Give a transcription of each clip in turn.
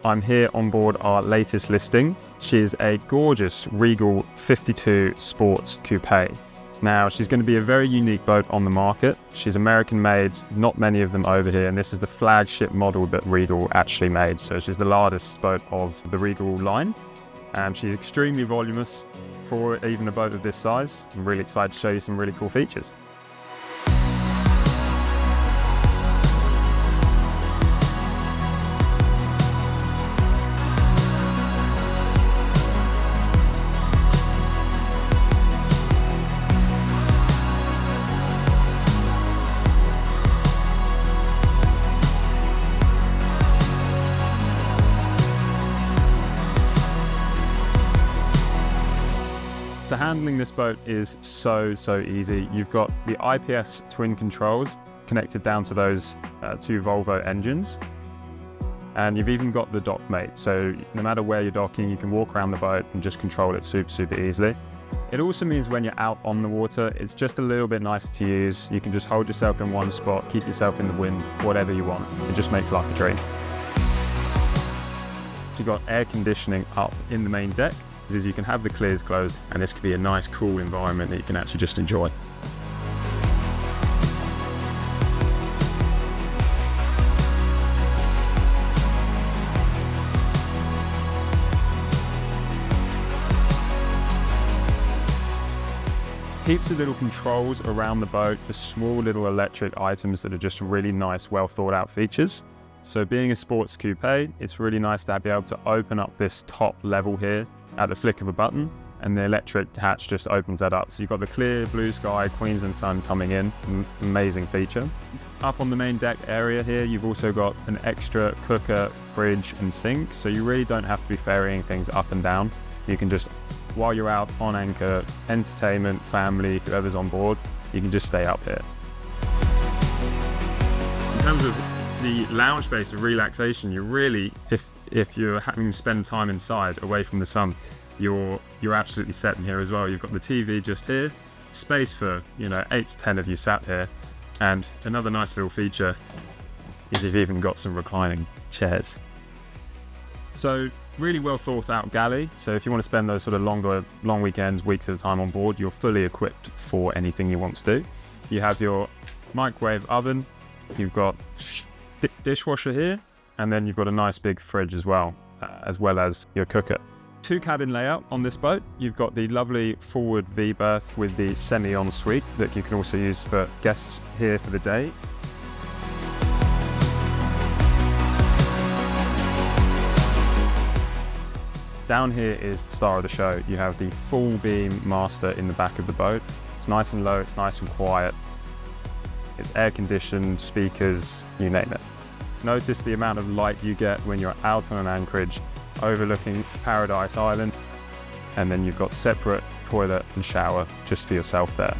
I'm here on board our latest listing. She is a gorgeous Regal 52 Sports Coupe. Now, she's going to be a very unique boat on the market. She's American made, not many of them over here, and this is the flagship model that Regal actually made. So she's the largest boat of the Regal line. She's extremely voluminous for even a boat of this size. I'm really excited to show you some really cool features. So handling this boat is so easy. You've got the IPS twin controls connected down to those two Volvo engines. And you've even got the dock mate. So no matter where you're docking, you can walk around the boat and just control it super easily. It also means when you're out on the water, it's just a little bit nicer to use. You can just hold yourself in one spot, keep yourself in the wind, whatever you want. It just makes life a dream. So you've got air conditioning up in the main deck. Is you can have the clears closed, and this could be a nice cool environment that you can actually just enjoy. Heaps of little controls around the boat for small little electric items that are just really nice, well thought out features. So being a sports coupe, it's really nice to be able to open up this top level here at the flick of a button, and the electric hatch just opens that up. So you've got the clear blue sky, Queens and sun coming in, amazing feature. Up on the main deck area here, you've also got an extra cooker, fridge and sink. So you really don't have to be ferrying things up and down. You can just, while you're out on anchor, entertainment, family, whoever's on board, you can just stay up here. In terms of the lounge space of relaxation, you really, if you're having to spend time inside away from the sump, you're absolutely set in here as well. You've got the TV just here, space for 8 to 10 of you sat here, and another nice little feature is you've even got some reclining chairs. So really well thought out galley. So if you want to spend those sort of long weekends, weeks at a time on board, you're fully equipped for anything you want to do. You have your microwave oven, you've got dishwasher here, and then you've got a nice big fridge as well as your cooker. 2 cabin layout on this boat. You've got the lovely forward V berth with the semi-ensuite that you can also use for guests here for the day. Down here is the star of the show. You have the full beam master in the back of the boat. It's nice and low, it's nice and quiet. It's air conditioned, speakers, you name it. Notice the amount of light you get when you're out on an anchorage overlooking Paradise Island, and then you've got separate toilet and shower just for yourself there.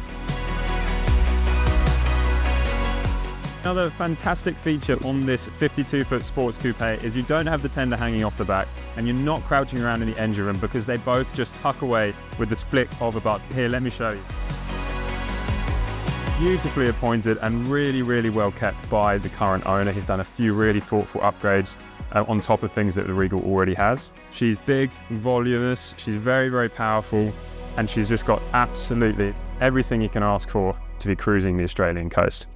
Another fantastic feature on this 52-foot sports coupe is you don't have the tender hanging off the back, and you're not crouching around in the engine room because they both just tuck away with this flick of a button. Here, let me show you. Beautifully appointed and really well kept by the current owner. He's done a few really thoughtful upgrades on top of things that the Regal already has. She's big, voluminous, she's very powerful, and she's just got absolutely everything you can ask for to be cruising the Australian coast.